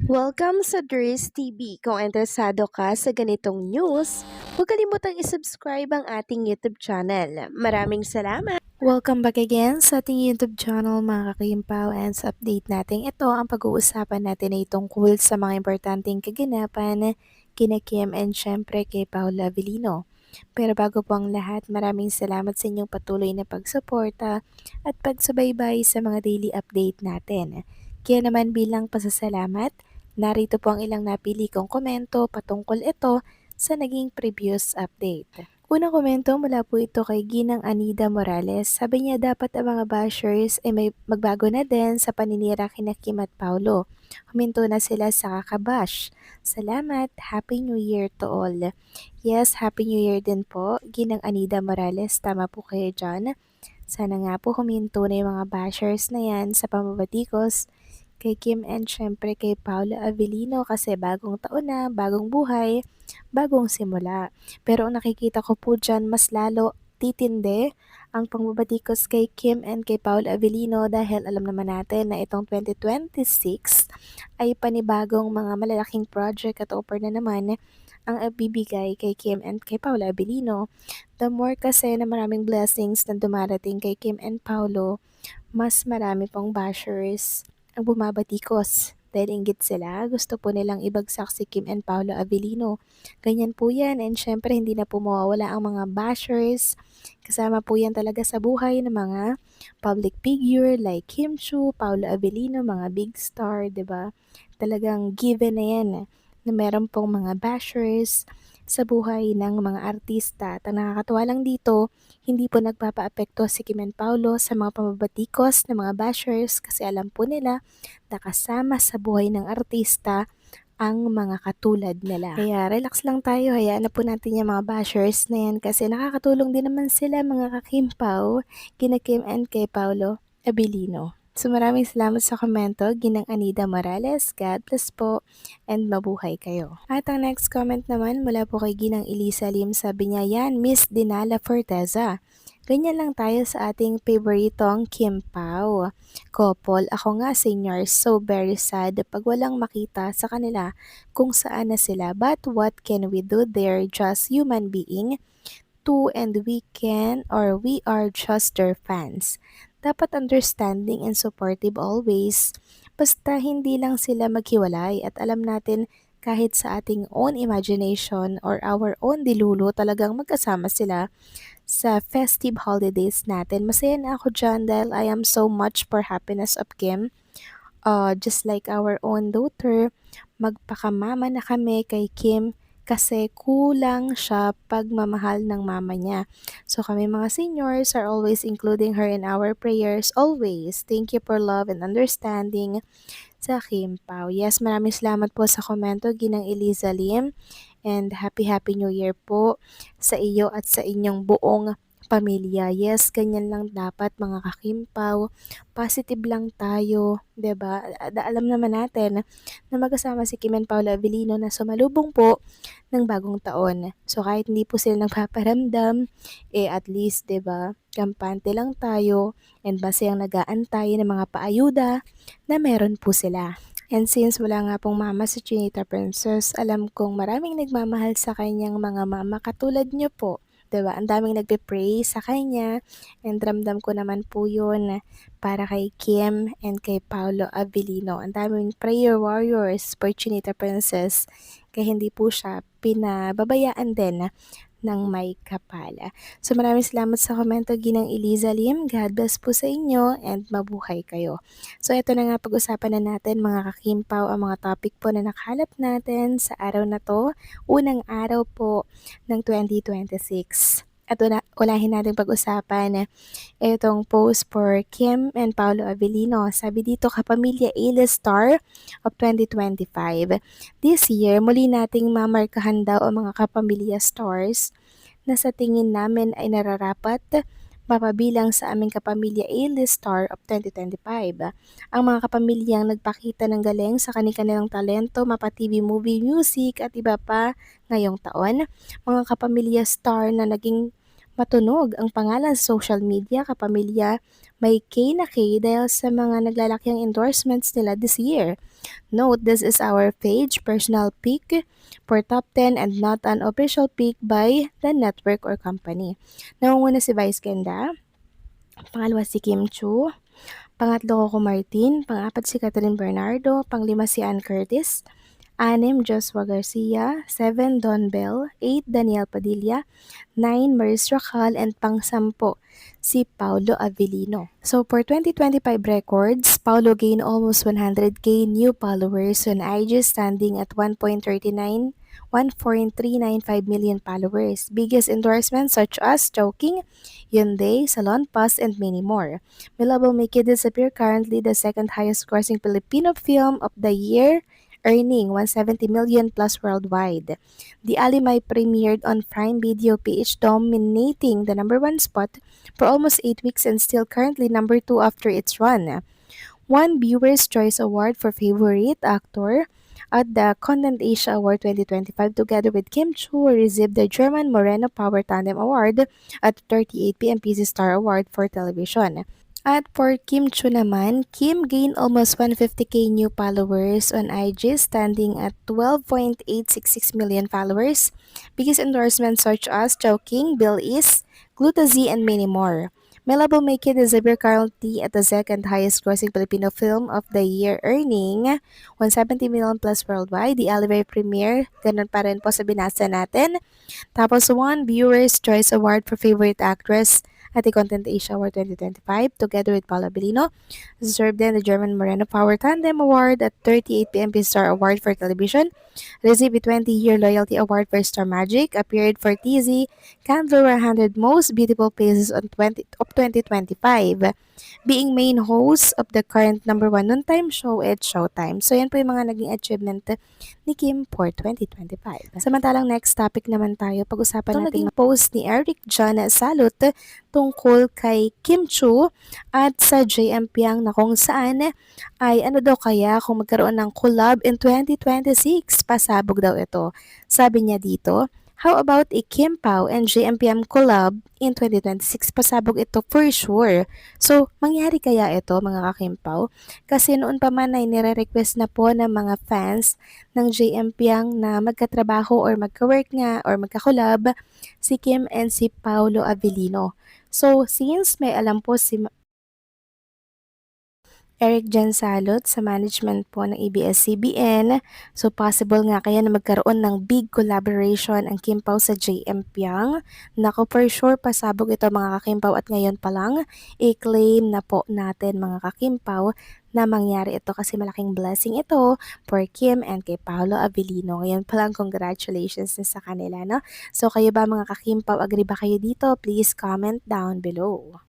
Welcome sa Dries TV. Kung interesado ka sa ganitong news, huwag kalimutang isubscribe ang ating YouTube channel. Maraming salamat! Welcome back again sa ating YouTube channel mga kakimpaw, and sa update natin ito ang pag-uusapan natin ay tungkol sa mga importanteng kaganapan kina Kim and syempre kay Paula Avellino. Pero bago po ang lahat, maraming salamat sa inyong patuloy na pagsuporta at pagsubaybay sa mga daily update natin. Kaya naman bilang pasasalamat, narito po ang ilang napili kong komento patungkol ito sa naging previous update. Unang komento mula po ito kay Ginang Anida Morales. Sabi niya dapat ang mga bashers ay may magbago na din sa paninira kina Kim at Paulo. Huminto na sila sa kakabash. Salamat. Happy New Year to all. Yes, Happy New Year din po, Ginang Anida Morales. Tama po kayo dyan. Sana nga po huminto na yung mga bashers na yan sa pamabatikos kay Kim and syempre kay Paula Avellino kasi bagong taon na, bagong buhay, bagong simula. Pero ang nakikita ko po dyan mas lalo titindi ang pangbabatikos kay Kim and kay Paula Avellino dahil alam naman natin na itong 2026 ay panibagong mga malalaking project at offer na naman ang ibibigay kay Kim and kay Paula Avellino. The more kasi na maraming blessings na dumarating kay Kim and Paulo, mas marami pong bashers ang bumabatikos. Dahil inggit sila, gusto po nilang ibagsak si Kim and Paolo Avellino. Ganyan po yan, and syempre hindi na po mawawala ang mga bashers. Kasama po yan talaga sa buhay ng mga public figure like Kim Chu, Paolo Avellino, mga big star, 'di ba? Talagang given na yan na meron pong mga bashers sa buhay ng mga artista. At ang nakakatuwa lang dito, hindi po nagpapaapekto si Kim and Paulo sa mga pamabatikos ng mga bashers kasi alam po nila na kasama sa buhay ng artista ang mga katulad nila. Kaya relax lang tayo, hayaan na po natin yung mga bashers na yan kasi nakakatulong din naman sila mga kakimpaw, kina Kim and kay Paulo Abilino. So maraming salamat sa komento, Ginang Anida Morales, God bless po, and mabuhay kayo. At ang next comment naman mula po kay Ginang Elisa Lim, sabi niya, yan, Miss Dinala Forteza. Ganyan lang tayo sa ating favoritong Kim Pao couple. Ako nga senior, so very sad pag walang makita sa kanila kung saan na sila. But what can we do? They're just human being too, and we are just their fans. Dapat understanding and supportive always. Basta hindi lang sila maghiwalay at alam natin kahit sa ating own imagination or our own dilulo talagang magkasama sila sa festive holidays natin. Masaya na ako dyan dahil I am so much for happiness of Kim. Just like our own daughter, magpakamama na kami kay Kim kasi kulang siya pagmamahal ng mama niya. So kami mga seniors are always including her in our prayers always. Thank you for love and understanding sa Kim Pao. Yes, maraming salamat po sa komento, Ginang Eliza Lim. And happy New Year po sa iyo at sa inyong buong pamilya. Yes, ganyan lang dapat mga kakimpaw. Positive lang tayo, 'di ba? Alam naman natin na magkasama si Kim and Paula Avellino na sumalubong po ng bagong taon. So kahit hindi po sila nagpaparamdam, at least 'di ba? Kampante lang tayo and base ang nag-aantay ng mga paayuda na meron po sila. And since wala nga pong mama si Chinita Princess, alam kong maraming nagmamahal sa kanyang mga mama katulad niyo po. 'Di ba? Ang daming nagpe-pray sa kanya and ramdam ko naman po 'yun para kay Kim and kay Paolo Avellino. Ang daming prayer warriors for Chinita Princess kaya hindi po siya pinababayaan din ng may kapala. So maraming salamat sa komento, Ginang Eliza Lim. God bless po sa inyo and mabuhay kayo. So ito na nga pag-usapan na natin mga kakimpaw ang mga topic po na nakahalap natin sa araw na to. Unang araw po ng 2026. At unahin natin pag-usapan itong post for Kim and Paolo Avellino. Sabi dito, kapamilya A-list star of 2025. This year, muli nating mamarkahan daw ang mga kapamilya stars na sa tingin namin ay nararapat mapabilang sa aming kapamilya A-list star of 2025. Ang mga kapamilyang nagpakita ng galing sa kanilang talento, mapa TV, movie, music at iba pa ngayong taon. Mga kapamilya star na naging Matunog ang pangalan sa social media kapamilya may K na K dahil sa mga naglalaking endorsements nila this year. Note, this is our page, personal pick for top 10 and not an official pick by the network or company. Nangunguna si Vice Ganda, pangalawa si Kim Chu, pangatlo Coco Martin, pangapat si Catherine Bernardo, panglima si Ann Curtis, 6 Joshua Garcia, 7 Don Bell, 8 Daniel Padilla, 9 Maris Racal, and pang-10 si Paulo Avellino. So for 2025 records, Paulo gained almost 100k new followers on IG, standing at 1.395 million followers. Biggest endorsements such as Chowking, Hyundai, Salon Pass, and many more. Mila will make it disappear, currently the second highest grossing Filipino film of the year, earning 170 million plus worldwide. The Alimay premiered on Prime Video PH, dominating the number 1 spot for almost 8 weeks and still currently number 2 after its run. One Viewer's Choice Award for Favorite Actor at the Content Asia Award 2025 together with Kim Chu received the German Moreno Power Tandem Award at 38 PM PC Star Award for Television. At for Kim Chu naman, Kim gained almost 150k new followers on IG, standing at 12.866 million followers. Biggest endorsements such as Chowking, Bill Is, Glutazi, and many more. Mela will make it Xavier currently at the second highest grossing Filipino film of the year, earning 170 million plus worldwide. The Oliver premiere, ganun pa rin po sa binasa natin. Tapos one Viewer's Choice Award for Favorite Actress at the Content Asia Award 2025 together with Paula Bellino. Served then the German Moreno Power Tandem Award at 38 PM Star Award for Television. Received a 20-year Loyalty Award for Star Magic. Appeared for TZ Candler 100 Most Beautiful Faces on 2025. Being main host of the current number 1 noontime show at Showtime. So yan po yung mga naging achievement ni Kim for 2025. Samantalang next topic naman tayo, pag-usapan natin naging post ni Eric John Salot tungkol kay Kim Chu at sa JM Piang na kung saan ay ano daw kaya kung magkaroon ng collab in 2026. Pasabog daw ito. Sabi niya dito, how about a Kim Pao and JMPM collab in 2026? Pasabog ito for sure. So, mangyari kaya ito mga ka-Kim Pao? Kasi noon pa man ay nire-request na po ng mga fans ng JMPM na magkatrabaho or magka-work nga or magka-collab si Kim and si Paulo Avellino. So, since may alam po si Eric Jan Salot sa management po ng ABS-CBN. So possible nga kaya na magkaroon ng big collaboration ang Kim Pao sa JM Piang. Nako, for sure pasabog ito mga kakimpaw, at ngayon pa lang i-claim na po natin mga kakimpaw na mangyari ito kasi malaking blessing ito for Kim and kay Paolo Avellino. Ngayon pa lang, congratulations na sa kanila, no? So kayo ba mga kakimpaw, agree ba kayo dito? Please comment down below.